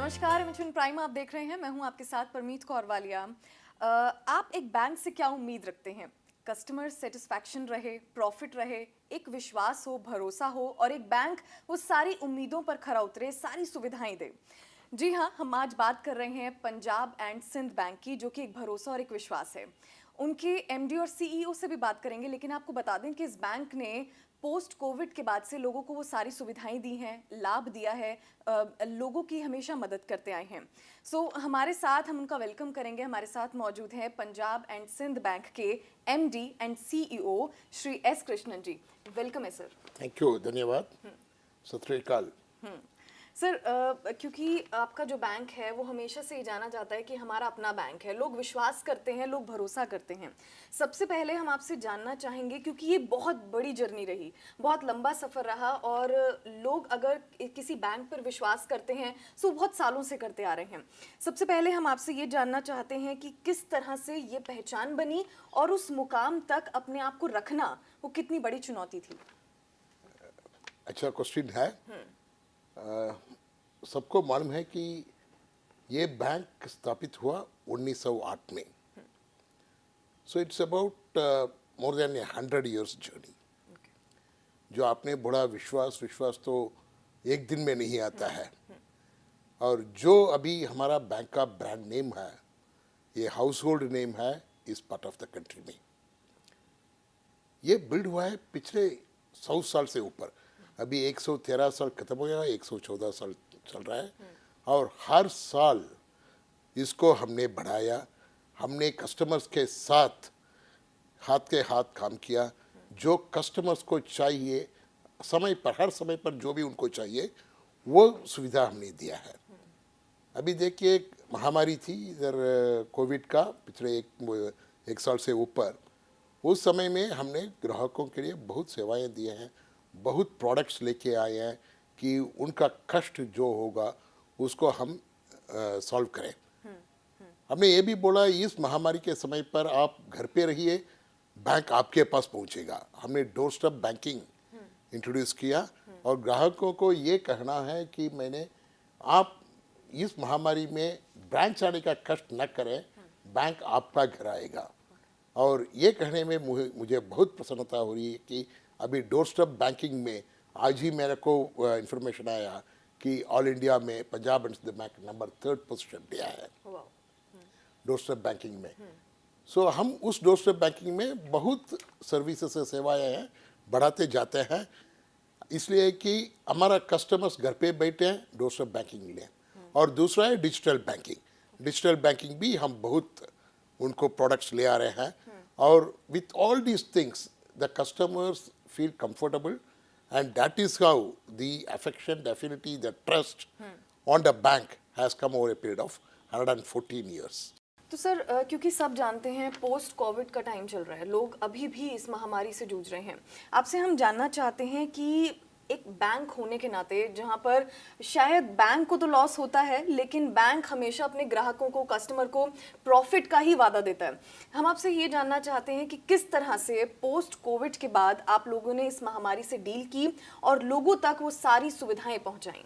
नमस्कार, mission prime आप देख रहे हैं। मैं हूं आपके साथ परमीत कौर वालिया। आप एक बैंक से क्या उम्मीद रखते हैं? कस्टमर सेटिस्फैक्शन रहे, प्रॉफिट रहे, एक विश्वास हो, भरोसा हो और एक बैंक वो सारी उम्मीदों पर खरा उतरे, सारी सुविधाएं दे। जी हाँ, हम आज बात कर रहे हैं पंजाब एंड सिंध बैंक की, जो कि एक भरोसा और एक विश्वास है। उनके एमडी और सीईओ से भी बात करेंगे, लेकिन आपको बता दें कि इस बैंक ने पोस्ट कोविड के बाद से लोगों को वो सारी सुविधाएं दी हैं, लाभ दिया है, लोगों की हमेशा मदद करते आए हैं। हमारे साथ हम उनका वेलकम करेंगे। हमारे साथ मौजूद हैं पंजाब एंड सिंध बैंक के MD and CEO Shri S Krishnan ji. Welcome है सर। थैंक यू, धन्यवाद। सत श्री अकाल। सर, क्योंकि आपका जो बैंक है वो हमेशा से ही जाना जाता है कि हमारा अपना बैंक है, लोग विश्वास करते हैं, लोग भरोसा करते हैं। सबसे पहले हम आपसे जानना चाहेंगे, क्योंकि ये बहुत बड़ी जर्नी रही, बहुत लंबा सफ़र रहा, और लोग अगर किसी बैंक पर विश्वास करते हैं तो बहुत सालों से करते आ रहे हैं। सबसे पहले हम आपसे ये जानना चाहते हैं कि किस तरह से ये पहचान बनी और उस मुकाम तक अपने आप को रखना वो कितनी बड़ी चुनौती थी? अच्छा क्वेश्चन है। सबको मालूम है कि ये बैंक स्थापित हुआ 1908 में। So it's about more than 100 years journey. जो आपने बड़ा विश्वास तो एक दिन में नहीं आता है। और जो अभी हमारा बैंक का ब्रांड नेम है, ये हाउस होल्ड नेम है इस पार्ट ऑफ द कंट्री में। ये बिल्ड हुआ है पिछले 100 साल से ऊपर। अभी 113 साल खत्म हो गया, 114 साल चल रहा है। और हर साल इसको हमने बढ़ाया। हमने कस्टमर्स के साथ हाथ के हाथ काम किया। जो कस्टमर्स को चाहिए समय पर, हर समय पर जो भी उनको चाहिए वो सुविधा हमने दिया है। अभी देखिए, एक महामारी थी इधर कोविड का, पिछले एक साल से ऊपर। उस समय में हमने ग्राहकों के लिए बहुत सेवाएं दिए हैं, बहुत प्रोडक्ट्स लेके आए हैं कि उनका कष्ट जो होगा उसको हम सॉल्व करें। हमने ये भी बोला इस महामारी के समय पर आप घर पे रहिए, बैंक आपके पास पहुंचेगा। हमने डोर स्टेप बैंकिंग इंट्रोड्यूस किया और ग्राहकों को ये कहना है कि आप इस महामारी में ब्रांच आने का कष्ट न करें, बैंक आपका घर आएगा। और ये कहने में मुझे बहुत प्रसन्नता हो रही है कि अभी डोर स्टेप बैंकिंग में आज ही मेरे को इंफॉर्मेशन आया कि ऑल इंडिया में Punjab and Sind bank number 3rd position लिया है डोर स्टेप बैंकिंग में। सो हम उस डोर स्टेप बैंकिंग में बहुत सर्विसेज से सेवाएं हैं, बढ़ाते जाते हैं। इसलिए कि हमारा कस्टमर्स घर पे बैठे हैं डोर स्टेप बैंकिंग लिए। और दूसरा है डिजिटल बैंकिंग। डिजिटल बैंकिंग भी हम बहुत उनको प्रोडक्ट्स ले आ रहे हैं। और with all these things the customers feel comfortable, and that is how the affection, the affinity, the trust on the bank has come over a period of 114 years. तो sir, क्योंकि सब जानते हैं पोस्ट कोविड का time चल रहा है, लोग अभी भी इस महामारी से जूझ रहे हैं। आपसे हम जानना चाहते हैं कि एक बैंक होने के नाते, जहां पर शायद बैंक को तो लॉस होता है, लेकिन बैंक हमेशा अपने ग्राहकों को, कस्टमर को प्रॉफिट का ही वादा देता है। हम आपसे ये जानना चाहते हैं कि किस तरह से पोस्ट कोविड के बाद आप लोगों ने इस महामारी से डील की और लोगों तक वो सारी सुविधाएं पहुंचाई।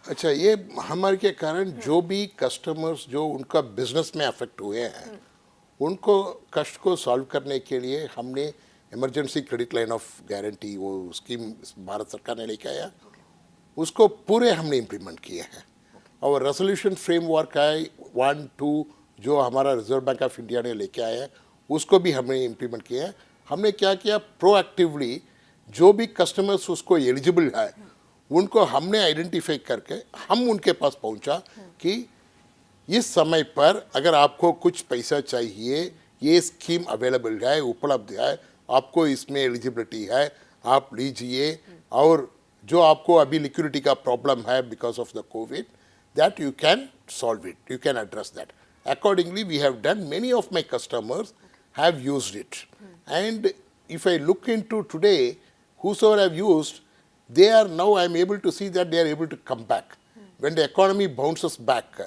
अच्छा, ये महामारी के कारण जो भी कस्टमर्स जो उनका बिजनेस में अफेक्ट हुए हैं, उनको कष्ट को सॉल्व करने के लिए हमने emergency credit line of guarantee, वो स्कीम भारत सरकार ने लेके आया, उसको पूरे हमने इम्प्लीमेंट किए हैं। और रेजोल्यूशन फ्रेमवर्क है 1-2 जो हमारा रिजर्व बैंक ऑफ इंडिया ने लेके आया है, उसको भी हमने इम्प्लीमेंट किया है। हमने क्या किया, प्रोएक्टिवली जो भी कस्टमर्स उसको एलिजिबल है उनको हमने आइडेंटिफाई करके हम उनके पास पहुंचा कि इस समय पर अगर आपको कुछ पैसा चाहिए, ये स्कीम अवेलेबल है, उपलब्ध है, आपको इसमें एलिजिबिलिटी है, आप लीजिए। और जो आपको अभी लिक्विडिटी का प्रॉब्लम है because of the Covid, that you can solve it, you can address that. Accordingly, we have done, many of my customers have used it. And if I look into today, whosoever have used, they are now, I am able to see that they are able to come back. When the economy bounces back,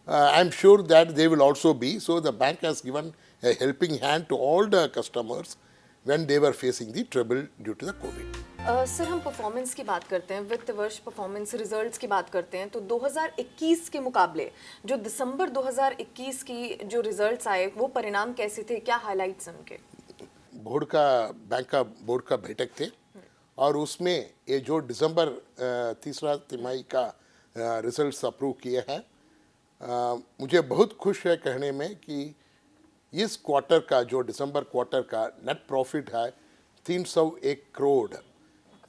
I am sure that they will also be. So the bank has given a helping hand to all the customers when they were facing the trouble due to the COVID. Sir हम performance की बात करते हैं, वित्त वर्ष performance results की बात करते हैं, तो 2021 के मुकाबले जो दिसंबर 2021 की जो रिजल्ट्स आए वो परिणाम कैसे थे, क्या हाइलाइट्स हैं उनके? बैंक का बोर्ड का बैठक थे और उसमें ये जो दिसंबर तीसरा तिमाही का रिजल्ट्स अप्रूव किए हैं, मुझे बहुत खुश है कहने में कि इस क्वार्टर का जो दिसंबर क्वार्टर का नेट प्रॉफिट है 301 करोड़,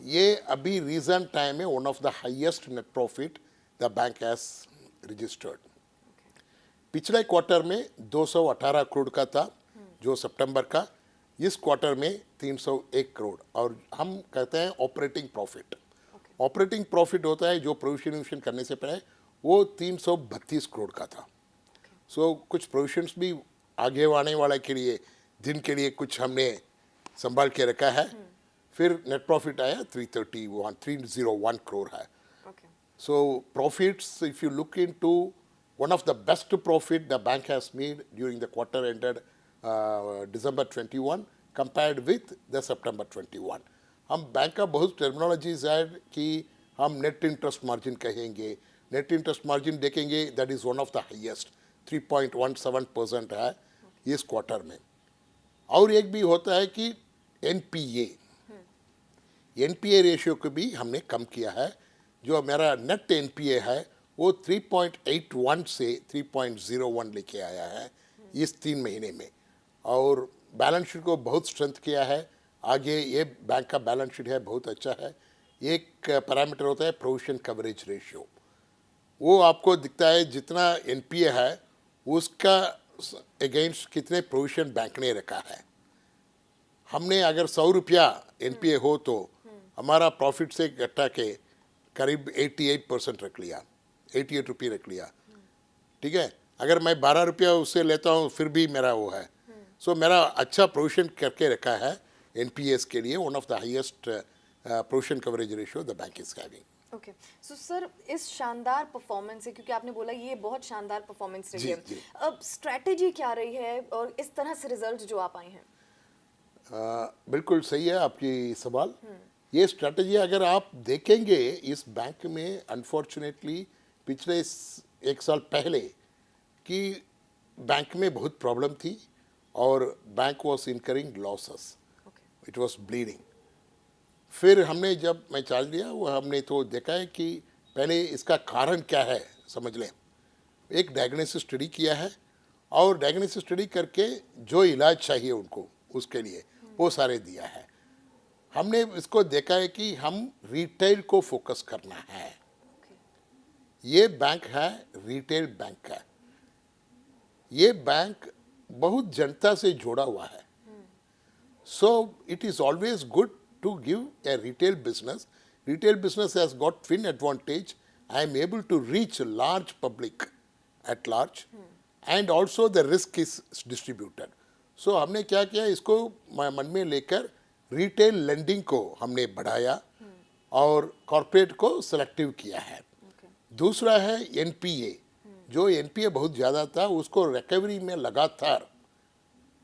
ये अभी रीसेंट टाइम में one of the highest net profit the bank has registered. पिछले क्वार्टर में 218 करोड़ का था जो सितंबर का, इस क्वार्टर में 301 करोड़। और हम कहते हैं ऑपरेटिंग प्रॉफिट। ऑपरेटिंग प्रॉफिट होता है जो प्रोविजन करने से पहले, वो 332 करोड़ का था। सो कुछ प्रोविजंस भी आगे आने वाले के लिए दिन के लिए कुछ हमने संभाल के रखा है। फिर नेट प्रॉफिट आया 301 करोड़ है। So profits, if you look into one of the best profit the bank has made during the quarter ended December 21 compared with the September 21. हम बैंक का बहुत टर्मिनोलॉजीज है कि हम नेट इंटरेस्ट मार्जिन कहेंगे, net interest margin देखेंगे, that is one of the highest 3.17% है इस क्वार्टर में। और एक भी होता है कि एनपीए रेशियो को भी हमने कम किया है। जो मेरा नेट एनपीए है वो 3.81 से 3.01 लेके आया है इस 3 महीने में, और बैलेंस शीट को बहुत स्ट्रेंथ किया है। आगे ये बैंक का बैलेंस शीट है बहुत अच्छा है। एक पैरामीटर होता है प्रोविजन कवरेज रेशियो, वो आपको दिखता है जितना एनपीए है उसका अगेंस्ट कितने प्रोविजन बैंक ने रखा है। हमने अगर 100 रुपया एनपीए हो तो हमारा प्रॉफिट से घटा के करीब 88% रख लिया, 88 रुपये रख लिया, ठीक है। अगर मैं 12 रुपया उससे लेता हूँ फिर भी मेरा वो है। सो मेरा अच्छा प्रोविजन करके रखा है एनपीएस के लिए, one of the highest provision coverage ratio the bank is having. Okay, so sir इस शानदार परफॉर्मेंस से, क्योंकि आपने बोला ये बहुत शानदार परफॉर्मेंस रही है, अब स्ट्रैटेजी क्या रही है और इस तरह से रिजल्ट जो आप आए हैं? बिल्कुल सही है आपकी सवाल। ये स्ट्रैटेजी अगर आप देखेंगे इस बैंक में, अनफॉर्चुनेटली पिछले 1 साल पहले कि बैंक में बहुत प्रॉब्लम थी और bank was incurring losses, it was bleeding. फिर हमने जब मैं चार्ज लिया वो हमने तो देखा है कि पहले इसका कारण क्या है समझ लें। एक डायग्नोसिस स्टडी किया है और डायग्नोसिस स्टडी करके जो इलाज चाहिए उनको उसके लिए वो सारे दिया है। हमने इसको देखा है कि हम रिटेल को फोकस करना है। ये बैंक है रिटेल बैंक है, ये बैंक बहुत जनता से जुड़ा हुआ है। So it is always good to give a retail business. Retail business has got fin advantage, I am able to reach large public at large and also the risk is distributed. So हमने क्या किया, इसको मन में लेकर retail lending को हमने बढ़ाया और कॉर्पोरेट को सेलेक्टिव किया है। दूसरा है एनपीए, जो एनपीए बहुत ज़्यादा था उसको रिकवरी में लगातार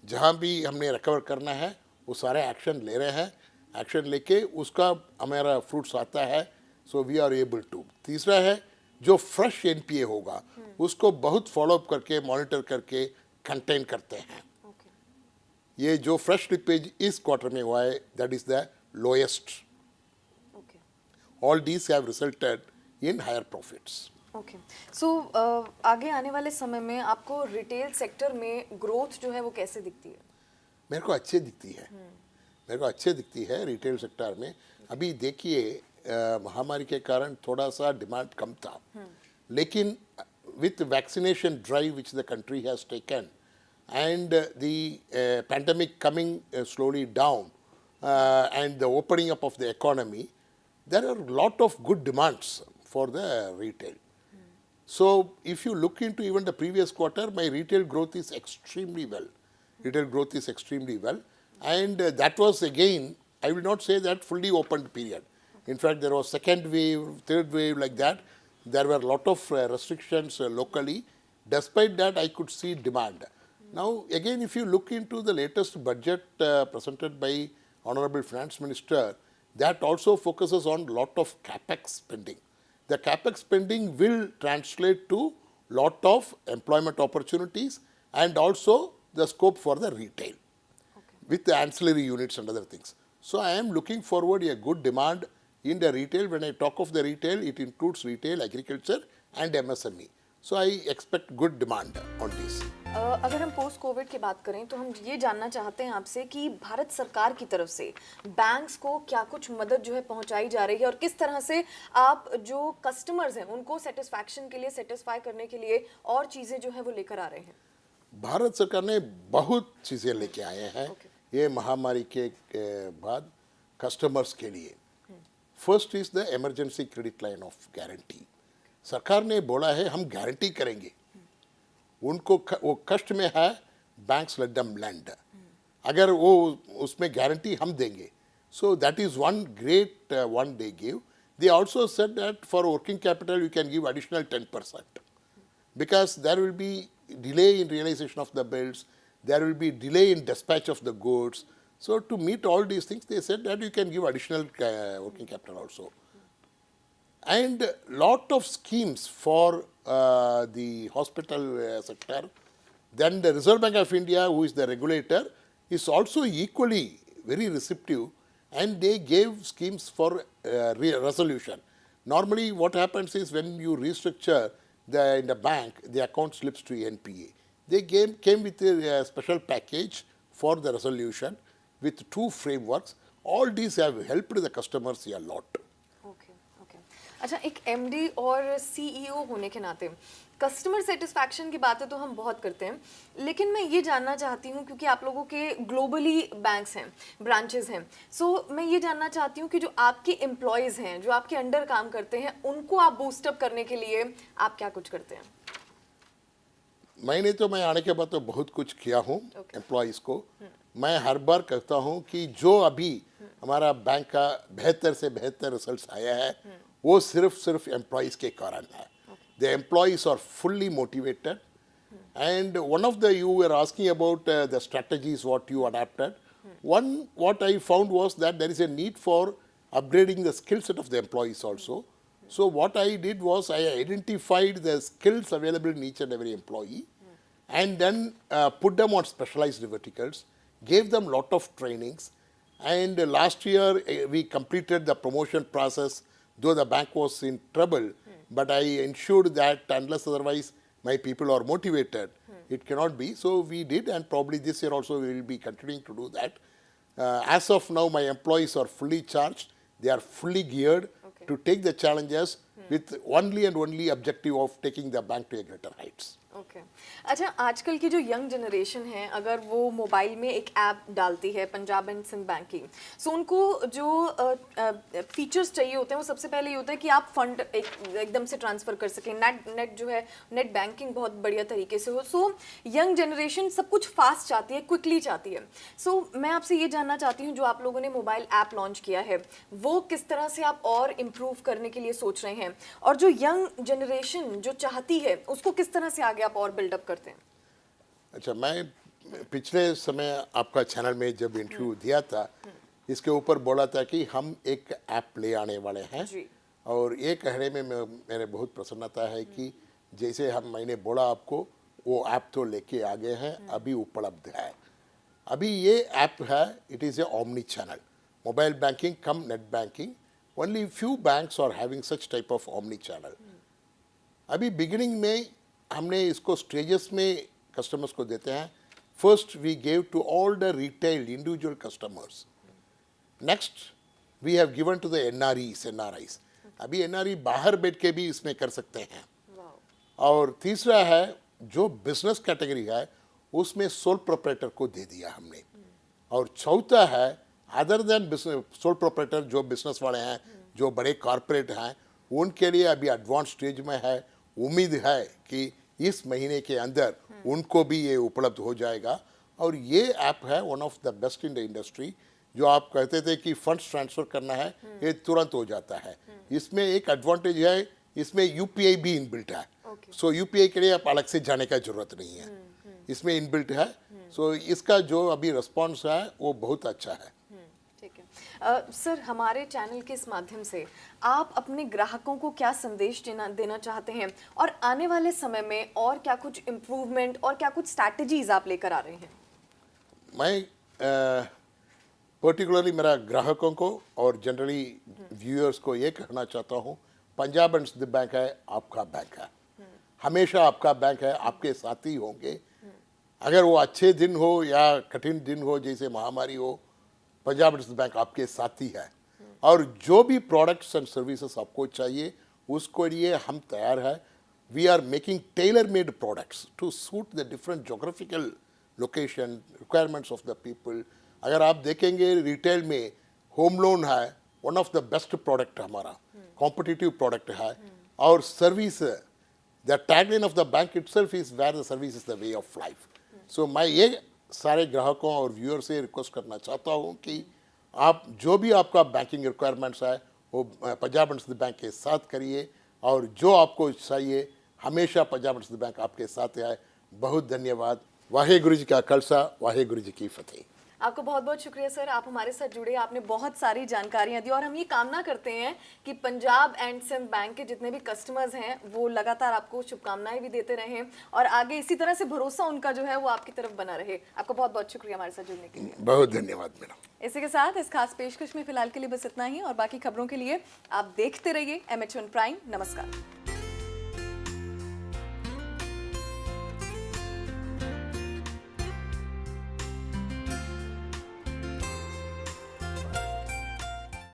जहाँ भी हमने रिकवर करना है वो सारे एक्शन ले रहे हैं। एक्शन लेके उसका हमारा फ्रूट्स आता है, so we are able to. तीसरा है जो फ्रेश एनपीए होगा उसको बहुत फॉलोअप करके मॉनिटर करके कंटेन करते हैं। ये जो फ्रेश स्लिपेज इस क्वार्टर में हुआ है that is the lowest. All these have resulted in higher profits. Okay, so आगे आने वाले समय में आपको रिटेल सेक्टर में ग्रोथ जो है वो कैसे दिखती है? मेरे को अच्छे दिखती है, मेरे को अच्छे दिखती है रिटेल सेक्टर में। अभी देखिए महामारी के कारण थोड़ा सा डिमांड कम था, लेकिन with vaccination drive which the country has taken and the pandemic coming slowly down and the opening up of the economy, there are a lot of good demands for the retail. So if you look into even the previous quarter, my retail growth is extremely well. Retail growth is extremely well, and that was again, I will not say that fully opened period. In fact, there was second wave, third wave, like that. There were a lot of restrictions locally. Despite that, I could see demand. Now, again, if you look into the latest budget presented by Honorable Finance Minister, that also focuses on lot of capex spending. The capex spending will translate to lot of employment opportunities and also the scope for the retail with the ancillary units and other things. So I am looking forward a good demand in the retail. When I talk of the retail, it includes retail, agriculture and MSME. So I expect good demand on this. अगर हम post Covid की बात करें तो हम ये जानना चाहते हैं आपसे कि भारत सरकार की तरफ से बैंक्स को क्या कुछ मदद जो है पहुंचाई जा रही है और किस तरह से आप जो कस्टमर्स हैं उनको सेटिस्फैक्शन के लिए सेटिस्फाई करने के लिए और चीज़ें जो है वो लेकर आ रहे हैं। भारत सरकार ने बहुत चीज़ें लेके आए हैं ये महामारी के बाद कस्टमर्स के लिए। First is the emergency credit line of guarantee. सरकार ने बोला है हम गारंटी करेंगे, उनको वो कष्ट में है, बैंक्स लेट देम लेंड, अगर वो उसमें गारंटी हम देंगे। So that is one great one they give. They also said that for working capital you can give additional 10% because there will be delay in realization of the bills, there will be delay in dispatch of the goods. So to meet all these things, they said that you can give additional working capital also. And lot of schemes for the hospital sector. Then the Reserve Bank of India, who is the regulator, is also equally very receptive, and they gave schemes for resolution. Normally what happens is when you restructure in the bank, the account slips to NPA. They came with a special package for the resolution with 2 frameworks. All these have helped the customers a lot. Okay okay, अच्छा, एक MD और CEO होने के नाते customer satisfaction की बातें तो हम बहुत करते हैं, लेकिन मैं ये जानना चाहती हूँ क्योंकि आप लोगों के ग्लोबली बैंक्स हैं, ब्रांचेस हैं, सो मैं ये जानना चाहती हूँ कि जो आपके एम्प्लॉयज़ हैं, जो आपके अंडर काम करते हैं, उनको आप बूस्टअप करने के लिए आप क्या कुछ करते हैं? मैं आने के बाद तो बहुत कुछ किया हूँ एम्प्लॉयज़ को। मैं हर बार कहता हूँ कि जो अभी हमारा बैंक का बेहतर से बेहतर रिजल्ट्स आया है वो सिर्फ एम्प्लॉयज़ के कारण है। The employees are fully motivated, and one of the you were asking about the strategies what you adapted. One what I found was that there is a need for upgrading the skill set of the employees also. So what I did was I identified the skills available in each and every employee, and then put them on specialized verticals, gave them lot of trainings, and last year we completed the promotion process. Though the bank was in trouble, but I ensured that unless otherwise my people are motivated, it cannot be. So we did, and probably this year also we will be continuing to do that. As of now, my employees are fully charged. They are fully geared to take the challenges with only and only objective of taking the bank to a greater heights. Okay, अच्छा, आजकल की जो young generation है अगर वो mobile में एक app डालती है पंजाब एंड सिंध बैंकिंग, सो उनको जो फीचर्स चाहिए होते हैं वो सबसे पहले ये होता है कि आप फंड एकदम से ट्रांसफ़र कर सकें, नेट जो है नेट बैंकिंग बहुत बढ़िया तरीके से हो। सो यंग जनरेशन सब कुछ फास्ट चाहती है, क्विकली चाहती है। सो मैं आपसे ये जानना चाहती हूँ जो आप लोगों ने मोबाइल ऐप लॉन्च किया है वो किस तरह से आप और इम्प्रूव करने के लिए सोच रहे हैं, और जो यंग जनरेशन जो चाहती है उसको किस तरह से आगे आप और बिल्डअप करते हैं? अच्छा, मैं पिछले समय आपका चैनल में जब इंटरव्यू दिया था इसके ऊपर बोला था कि हम एक ऐप ले आने वाले हैं जी। और ये कहने में मेरे बहुत प्रसन्नता है कि जैसे मैंने बोला आपको वो ऐप तो लेके आ गए हैं, अभी उपलब्ध है। अभी ये ऐप है, it is a omni channel mobile banking cum net banking. Only few banks are having such type of omni channel. अभी बिगिनिंग में हमने इसको स्टेजेस में कस्टमर्स को देते हैं। First we gave to all the retail individual customers, next we have given to the NRIs. अभी NRE बाहर बैठ के भी इसमें कर सकते हैं। और तीसरा है जो बिजनेस कैटेगरी है उसमें सोल प्रोप्राइटर को दे दिया हमने। और चौथा है other than business sole proprietor जो बिजनेस वाले हैं, जो बड़े कॉरपोरेट हैं, उनके लिए अभी एडवांस स्टेज में है। उम्मीद है कि इस महीने के अंदर उनको भी ये उपलब्ध हो जाएगा। और ये ऐप है one of the best in the industry. जो आप कहते थे कि फंड्स ट्रांसफ़र करना है, ये तुरंत हो जाता है। इसमें एक एडवांटेज है, इसमें यूपीआई भी इनबिल्ट है। सो यूपीआई के लिए आप अलग से जाने का जरूरत नहीं है। इसमें इनबिल्ट है। सो इसका जो अभी रिस्पॉन्स है वो बहुत अच्छा है। ठीक है। सर, हमारे चैनल के इस माध्यम से आप अपने ग्राहकों को क्या संदेश देना चाहते हैं और आने वाले समय में और क्या कुछ इम्प्रूवमेंट और क्या कुछ स्ट्रैटेजीज आप लेकर आ रहे हैं? मैं पर्टिकुलरली मेरा ग्राहकों को और जनरली व्यूअर्स को ये कहना चाहता हूँ, पंजाब एंड सिंध बैंक है आपका बैंक है, हमेशा आपका बैंक है, आपके साथी होंगे। अगर वो अच्छे दिन हो या कठिन दिन हो, जैसे महामारी हो, पंजाब एंड सिंध बैंक आपके साथी है। और जो भी प्रोडक्ट्स एंड सर्विसेज आपको चाहिए उसको लिए हम तैयार है। We are making tailor made products to suit the different geographical location requirements of the people. अगर आप देखेंगे रिटेल में होम लोन है one of the best product हमारा, कॉम्पिटिटिव प्रोडक्ट है। और service, the tagline of the bank itself is where the service is the way of life. So मैं ये सारे ग्राहकों और व्यूअर से रिक्वेस्ट करना चाहता हूँ कि आप जो भी आपका बैंकिंग रिक्वायरमेंट्स है वो पंजाब एंड सिंध बैंक के साथ करिए, और जो आपको चाहिए हमेशा पंजाब एंड सिंध बैंक आपके साथ है। बहुत धन्यवाद। वाहेगुरु जी का खालसा, वाहेगुरु जी की फतेह। आपको बहुत बहुत शुक्रिया सर, आप हमारे साथ जुड़े, आपने बहुत सारी जानकारियां दी और हम ये कामना करते हैं कि पंजाब एंड सिंध बैंक के जितने भी कस्टमर्स हैं वो लगातार आपको शुभकामनाएं भी देते रहें और आगे इसी तरह से भरोसा उनका जो है वो आपकी तरफ बना रहे। आपको बहुत बहुत शुक्रिया हमारे साथ जुड़ने के लिए। बहुत धन्यवाद मैडम। इसी के साथ इस खास पेशकश में फिलहाल के लिए बस इतना ही, और बाकी खबरों के लिए आप देखते रहिए MH1 प्राइम। नमस्कार।